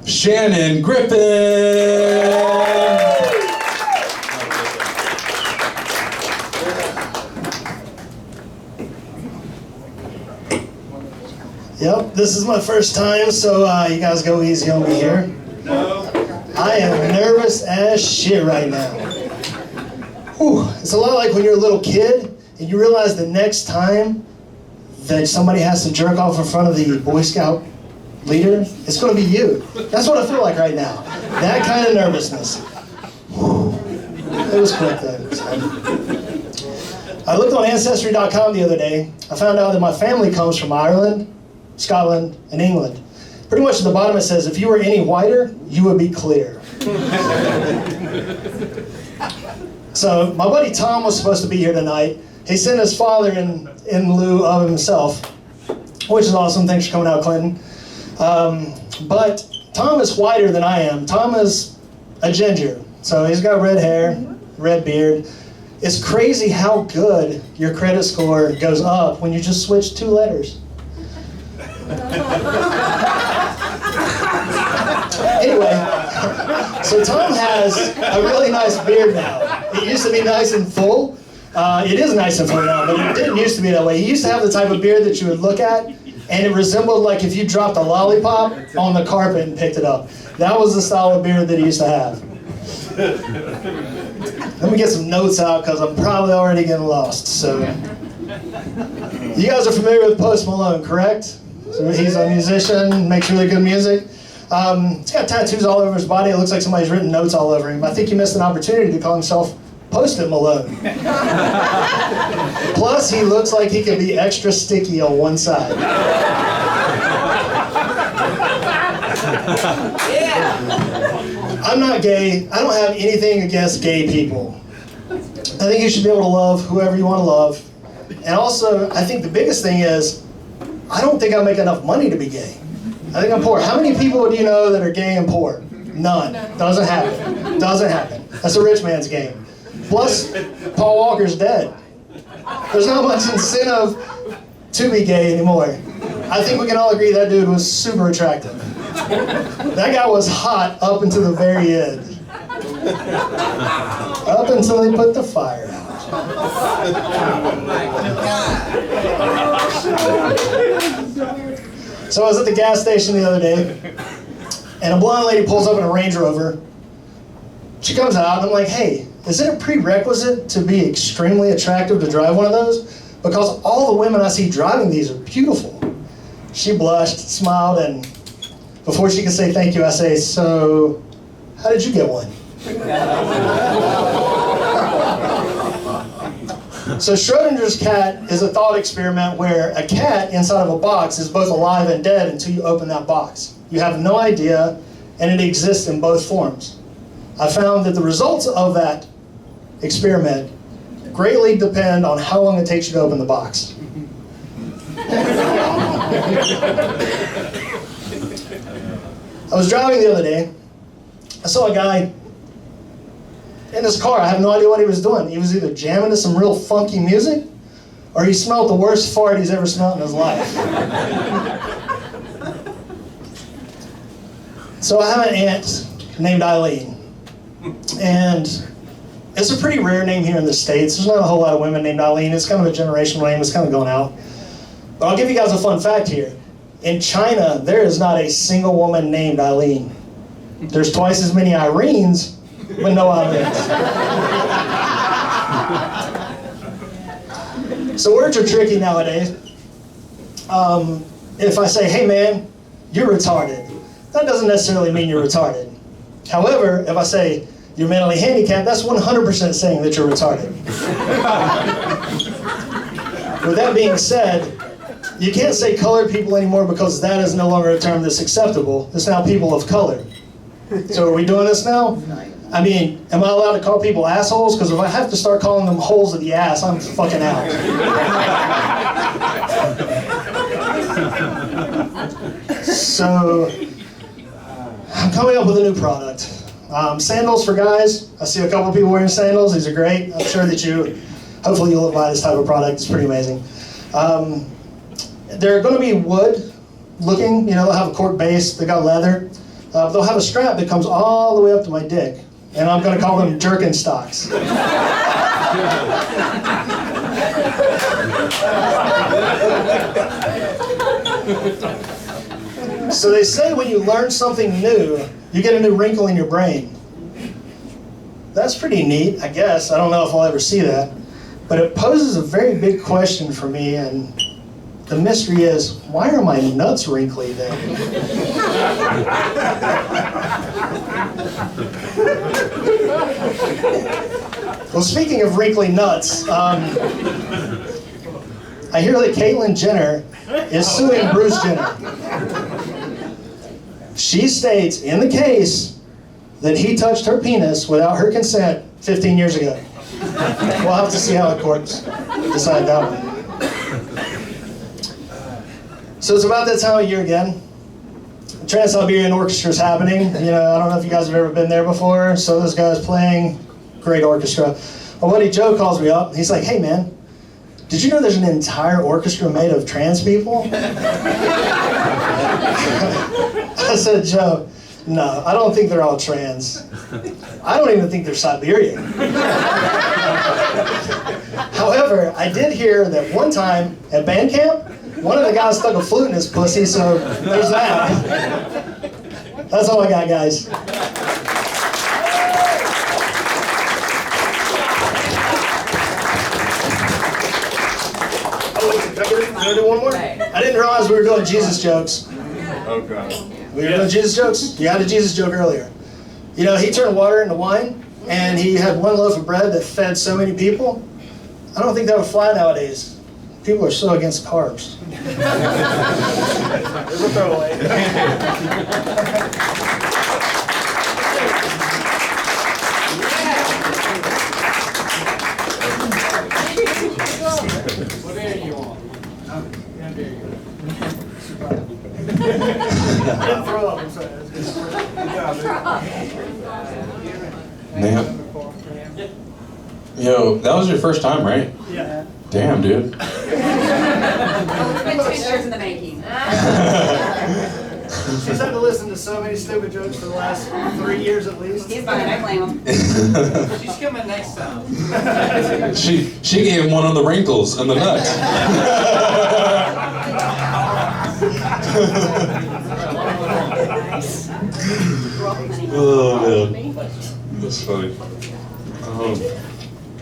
Shannon Griffin. Yep, this is my first time, so you guys go easy on me here. I am nervous as shit right now. Whew, it's a lot like when you're a little kid and you realize the next time that somebody has to jerk off in front of the Boy Scout leader, it's going to be you. That's what I feel like right now. That kind of nervousness. Whew. It was quick though. I looked on Ancestry.com the other day. I found out that my family comes from Ireland, Scotland, and England. Pretty much at the bottom it says, if you were any whiter, you would be clear. So my buddy Tom was supposed to be here tonight. He sent his father in lieu of himself, which is awesome. Thanks for coming out, Clinton. But Tom is whiter than I am. Tom is a ginger. So he's got red hair, red beard. It's crazy how good your credit score goes up when you just switch 2 letters. Anyway, so Tom has a really nice beard now. It used to be nice and full. It is nice and full now, but it didn't used to be that way. He used to have the type of beard that you would look at, and it resembled like if you dropped a lollipop on the carpet and picked it up. That was the style of beard that he used to have. Let me get some notes out because I'm probably already getting lost. So, you guys are familiar with Post Malone, correct? So he's a musician, makes really good music. He's got tattoos all over his body. It looks like somebody's written notes all over him. I think he missed an opportunity to call himself Post-it Malone. Plus, he looks like he could be extra sticky on one side. I'm not gay. I don't have anything against gay people. I think you should be able to love whoever you want to love. And also, I think the biggest thing is, I don't think I make enough money to be gay. I think I'm poor. How many people do you know that are gay and poor? None. Doesn't happen. Doesn't happen. That's a rich man's game. Plus, Paul Walker's dead. There's not much incentive to be gay anymore. I think we can all agree that dude was super attractive. That guy was hot up until the very end. Up until they put the fire out. So I was at the gas station the other day, and a blonde lady pulls up in a Range Rover. She comes out, and I'm like, hey, is it a prerequisite to be extremely attractive to drive one of those? Because all the women I see driving these are beautiful. She blushed, smiled, and before she could say thank you, I say, so how did you get one? So Schrodinger's cat is a thought experiment where a cat inside of a box is both alive and dead until you open that box. You have no idea, and it exists in both forms. I found that the results of that experiment greatly depend on how long it takes you to open the box. I was driving the other day. I saw a guy in his car. I have no idea what he was doing. He was either jamming to some real funky music, or he smelled the worst fart he's ever smelled in his life. So I have an aunt named Eileen. And it's a pretty rare name here in the States. There's not a whole lot of women named Eileen. It's kind of a generational name. It's kind of going out. But I'll give you guys a fun fact here. In China, there is not a single woman named Eileen. There's twice as many Irenes, but no Eileens. So words are tricky nowadays. If I say, hey man, you're retarded, that doesn't necessarily mean you're retarded. However, if I say, you're mentally handicapped, that's 100% saying that you're retarded. With that being said, you can't say colored people anymore because that is no longer a term that's acceptable. It's now people of color. So are we doing this now? I mean, am I allowed to call people assholes? Because if I have to start calling them holes of the ass, I'm fucking out. So, I'm coming up with a new product. Sandals for guys. I see a couple of people wearing sandals. These are great. I'm sure that hopefully you'll buy this type of product. It's pretty amazing. They're going to be wood looking. You know, they'll have a cork base. They got leather. they'll have a strap that comes all the way up to my dick, and I'm going to call them jerkin stocks. So they say when you learn something new, you get a new wrinkle in your brain. That's pretty neat, I guess. I don't know if I'll ever see that. But it poses a very big question for me, and the mystery is, why are my nuts wrinkly then? Well, speaking of wrinkly nuts, I hear that Caitlyn Jenner is suing Bruce Jenner. She states in the case that he touched her penis without her consent 15 years ago. We'll have to see how the courts decide that one. So it's about that time of year again. Trans-Siberian Orchestra is happening. You know, I don't know if you guys have ever been there before. So this guy's playing, great orchestra. My buddy Joe calls me up. He's like, "Hey man, did you know there's an entire orchestra made of trans people?" I said, "Joe, no, I don't think they're all trans. I don't even think they're Siberian." However, I did hear that one time at band camp, one of the guys stuck a flute in his pussy, so there's that. That's all I got, guys. Can I do one more? I didn't realize we were doing Jesus jokes. Okay. We were doing Jesus jokes? You had a Jesus joke earlier. You know, he turned water into wine, and he had one loaf of bread that fed so many people. I don't think that would fly nowadays. People are so against carbs. There's a throwaway. What beer do you want? I didn't throw up, I'm sorry. Man. Yo, that was your first time, right? Yeah. Damn, dude. It's been 2 years in the making. She's had to listen to so many stupid jokes for the last 3 years at least. He's fine, I blame him. She's coming next time. She gave him one on the wrinkles and the nuts. Oh man, that's funny.